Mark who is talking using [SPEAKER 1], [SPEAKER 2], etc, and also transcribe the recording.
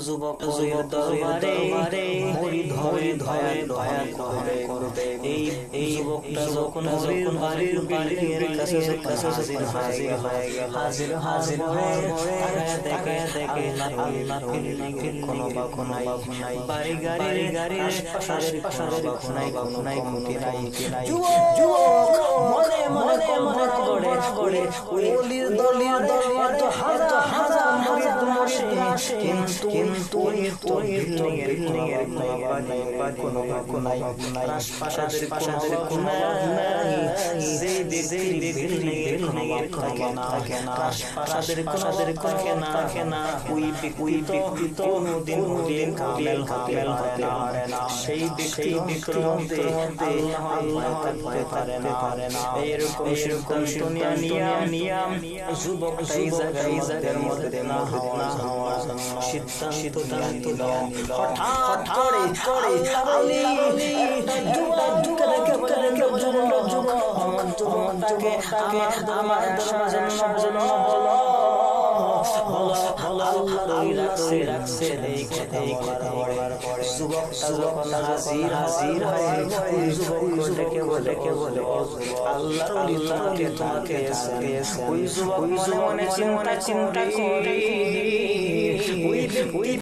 [SPEAKER 1] যুবকের দরবারে মুড়ি ধরে দয়া করবে। এই যুবকটা যখন বাড়ির বিল্ডিংয়ের কাছে হাজির হয়ে দেখে আল্লাহর কোনো নাই, বাড়ি গাড়ির আশপাশের কোনায় যুবক মনে করে ওলির দরবারে হাজার মুরিদ আসে, কিন্তু বিল্ডিংয়ের কোনো নাই, আশপাশের কোনায় যে ব্যক্তি বিল্ডিংয়ের থাকে না, আশপাশের থাকে না, ওই ব্যক্তি তো কোনদিন কামেল হতে পারে না। সেই ব্যক্তির মধ্যে আল্লাহ থাকতে পারে না। এরকম নিয়ম যুবক এই জায়গার মধ্যে না হওয়া সিদ্ধান্ত নিল। হঠাৎ করে যুবকটাকে আমার রাখছে যুবকটা যখন হাজির হয় যুবকটাকে বলে আল্লাহ তোমাকে ওই যুবক মনে চিন্তা করে